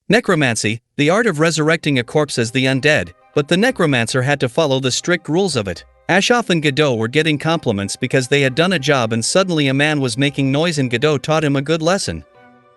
Necromancy, the art of resurrecting a corpse as the undead, but the necromancer had to follow the strict rules of it. Ashaf and Guideau were getting compliments because they had done a job, and suddenly a man was making noise and Guideau taught him a good lesson.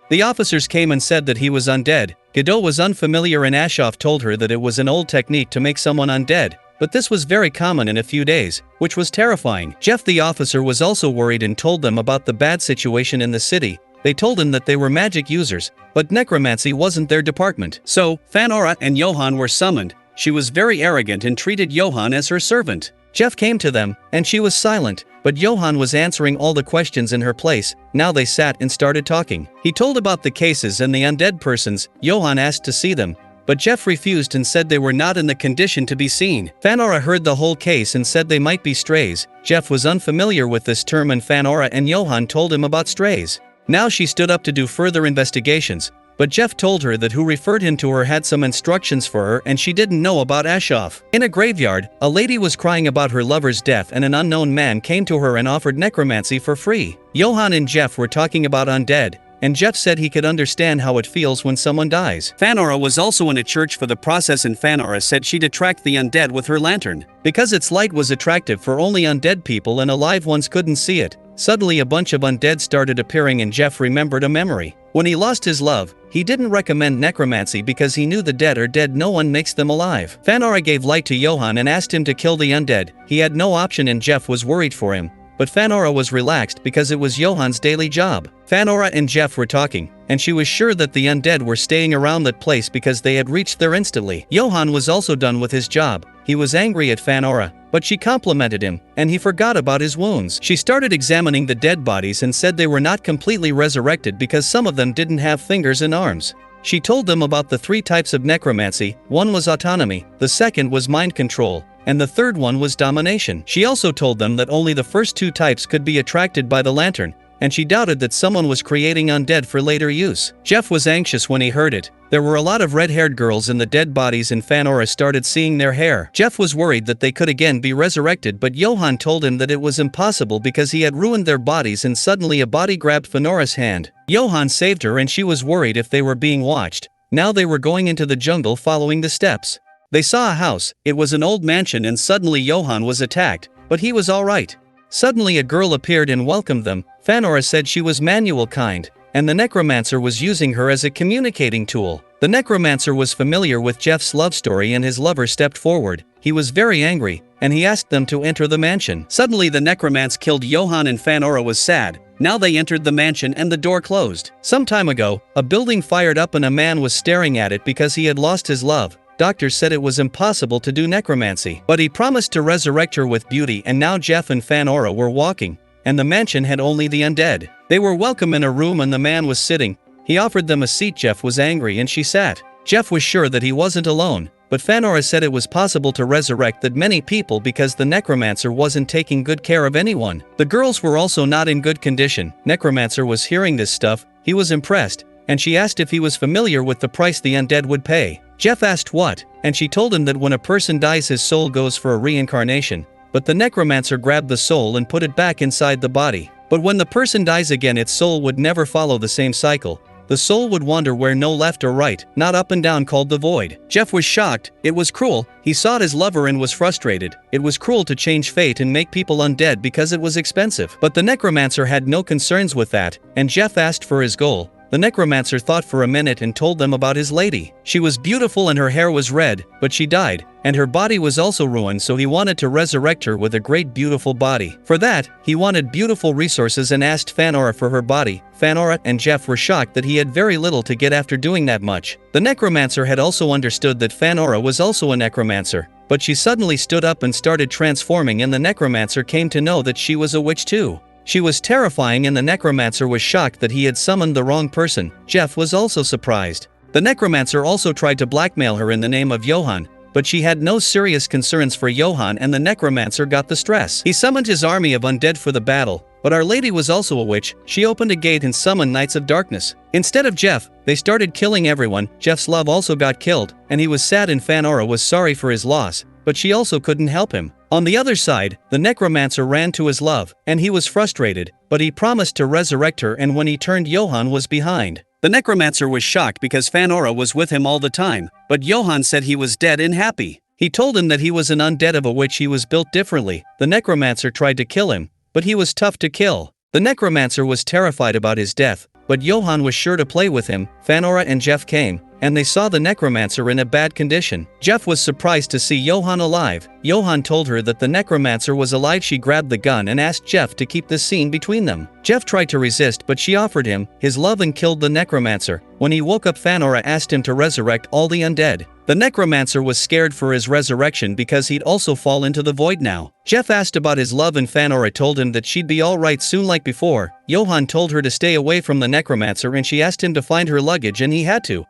The officers came and said that he was undead. Guideau was unfamiliar and Ashaf told her that it was an old technique to make someone undead, but this was very common in a few days, which was terrifying. Jeff the officer was also worried and told them about the bad situation in the city. They told him that they were magic users, but necromancy wasn't their department. So, Fanora and Johan were summoned. She was very arrogant and treated Johan as her servant. Jeff came to them, and she was silent, but Johan was answering all the questions in her place. Now they sat and started talking. He told about the cases and the undead persons. Johan asked to see them, but Jeff refused and said they were not in the condition to be seen. Fanora heard the whole case and said they might be strays. Jeff was unfamiliar with this term and Fanora and Johan told him about strays. Now she stood up to do further investigations, but Jeff told her that who referred him to her had some instructions for her and she didn't know about Ashaf. In a graveyard, a lady was crying about her lover's death and an unknown man came to her and offered necromancy for free. Johan and Jeff were talking about undead, and Jeff said he could understand how it feels when someone dies. Fanora was also in a church for the process and Fanora said she'd attract the undead with her lantern. Because its light was attractive for only undead people and alive ones couldn't see it, suddenly a bunch of undead started appearing and Jeff remembered a memory. When he lost his love, he didn't recommend necromancy because he knew the dead are dead, no one makes them alive. Fanora gave light to Johan and asked him to kill the undead. He had no option and Jeff was worried for him, but Fanora was relaxed because it was Johan's daily job. Fanora and Jeff were talking, and she was sure that the undead were staying around that place because they had reached there instantly. Johan was also done with his job. He was angry at Fanora, but she complimented him, and he forgot about his wounds. She started examining the dead bodies and said they were not completely resurrected because some of them didn't have fingers and arms. She told them about the 3 types of necromancy. One was autonomy, the second was mind control, and the third one was domination. She also told them that only the first 2 types could be attracted by the lantern, and she doubted that someone was creating undead for later use. Jeff was anxious when he heard it. There were a lot of red-haired girls in the dead bodies and Fanora started seeing their hair. Jeff was worried that they could again be resurrected, but Johan told him that it was impossible because he had ruined their bodies, and suddenly a body grabbed Fanora's hand. Johan saved her and she was worried if they were being watched. Now they were going into the jungle following the steps. They saw a house. It was an old mansion and suddenly Johan was attacked, but he was alright. Suddenly a girl appeared and welcomed them. Fanora said she was Manuel kind, and the necromancer was using her as a communicating tool. The necromancer was familiar with Jeff's love story and his lover stepped forward. He was very angry, and he asked them to enter the mansion. Suddenly the necromancer killed Johan and Fanora was sad. Now they entered the mansion and the door closed. Some time ago, a building fired up and a man was staring at it because he had lost his love. Doctors said it was impossible to do necromancy, but he promised to resurrect her with beauty, and now Jeff and Fanora were walking, and the mansion had only the undead. They were welcome in a room and the man was sitting. He offered them a seat. Jeff was angry and she sat. Jeff was sure that he wasn't alone, but Fanora said it was possible to resurrect that many people because the necromancer wasn't taking good care of anyone. The girls were also not in good condition. Necromancer was hearing this stuff. He was impressed, and she asked if he was familiar with the price the undead would pay. Jeff asked what, and she told him that when a person dies his soul goes for a reincarnation, but the necromancer grabbed the soul and put it back inside the body. But when the person dies again, its soul would never follow the same cycle. The soul would wander where no left or right, not up and down, called the void. Jeff was shocked. It was cruel. He sought his lover and was frustrated. It was cruel to change fate and make people undead because it was expensive. But the necromancer had no concerns with that, and Jeff asked for his goal. The necromancer thought for a minute and told them about his lady. She was beautiful and her hair was red, but she died, and her body was also ruined, so he wanted to resurrect her with a great beautiful body. For that, he wanted beautiful resources and asked Fanora for her body. Fanora and Jeff were shocked that he had very little to get after doing that much. The necromancer had also understood that Fanora was also a necromancer, but she suddenly stood up and started transforming, and the necromancer came to know that she was a witch too. She was terrifying and the necromancer was shocked that he had summoned the wrong person. Jeff was also surprised. The necromancer also tried to blackmail her in the name of Johan, but she had no serious concerns for Johan and the necromancer got the stress. He summoned his army of undead for the battle, but Our Lady was also a witch. She opened a gate and summoned Knights of Darkness. Instead of Jeff, they started killing everyone. Jeff's love also got killed, and he was sad and Fanora was sorry for his loss, but she also couldn't help him. On the other side, the necromancer ran to his love, and he was frustrated, but he promised to resurrect her, and when he turned, Johan was behind. The The necromancer was shocked because Fanora was with him all the time, but Johann said he was dead and happy. He told him that he was an undead of a witch he was built differently. The necromancer tried to kill him, but he was tough to kill. The necromancer was terrified about his death, but Johann was sure to play with him. Fanora and Jeff came, and they saw the necromancer in a bad condition. Jeff was surprised to see Johann alive. Johann told her that the necromancer was alive. She grabbed the gun and asked Jeff to keep the scene between them. Jeff tried to resist, but she offered him his love and killed the necromancer. When he woke up, Fanora asked him to resurrect all the undead. The necromancer was scared for his resurrection because he'd also fall into the void now. Jeff asked about his love and Fanora told him that she'd be alright soon like before. Johann told her to stay away from the necromancer and she asked him to find her luggage and he had to.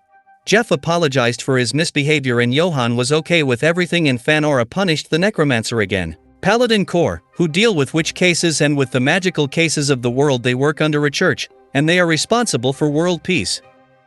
Jeff apologized for his misbehavior and Johann was okay with everything and Fanora punished the necromancer again. Paladin Corps, who deal with witch cases and with the magical cases of the world, they work under a church, and they are responsible for world peace.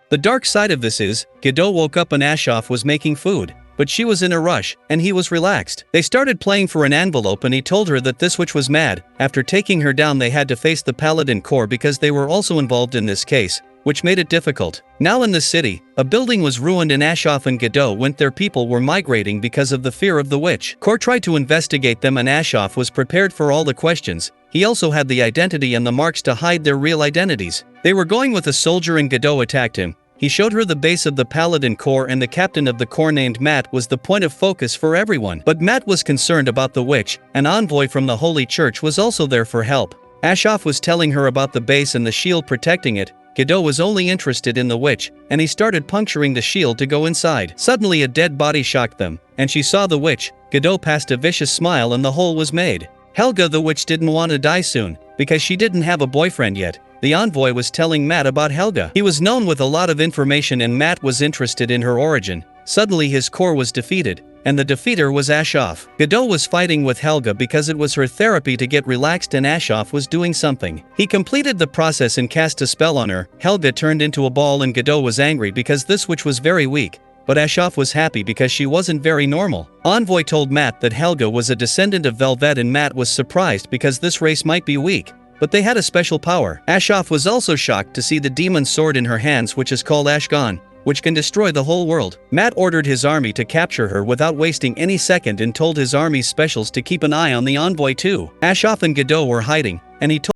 The dark side of this is, Guideau woke up and Ashaf was making food, but she was in a rush, and he was relaxed. They started playing for an envelope and he told her that this witch was mad. After taking her down they had to face the Paladin Corps because they were also involved in this case, which made it difficult. Now in the city, a building was ruined and Ashaf and Guideau went there. People were migrating because of the fear of the witch. Corps tried to investigate them and Ashaf was prepared for all the questions. He also had the identity and the marks to hide their real identities. They were going with a soldier and Guideau attacked him. He showed her the base of the Paladin Corps and the captain of the corps named Matt was the point of focus for everyone. But Matt was concerned about the witch. An envoy from the Holy Church was also there for help. Ashaf was telling her about the base and the shield protecting it. Guideau was only interested in the witch, and he started puncturing the shield to go inside. Suddenly a dead body shocked them, and she saw the witch. Guideau passed a vicious smile and the hole was made. Helga the witch didn't want to die soon, because she didn't have a boyfriend yet. The envoy was telling Matt about Helga. He was known with a lot of information and Matt was interested in her origin. Suddenly his corps was defeated, and the defeater was Ashaf. Guideau was fighting with Helga because it was her therapy to get relaxed and Ashaf was doing something. He completed the process and cast a spell on her. Helga turned into a ball and Guideau was angry because this witch was very weak. But Ashaf was happy because she wasn't very normal. Envoy told Matt that Helga was a descendant of Velvet and Matt was surprised because this race might be weak, but they had a special power. Ashaf was also shocked to see the demon sword in her hands, which is called Ashgon, which can destroy the whole world. Matt ordered his army to capture her without wasting any second and told his army's specials to keep an eye on the envoy too. Ashaf and Guideau were hiding, and he told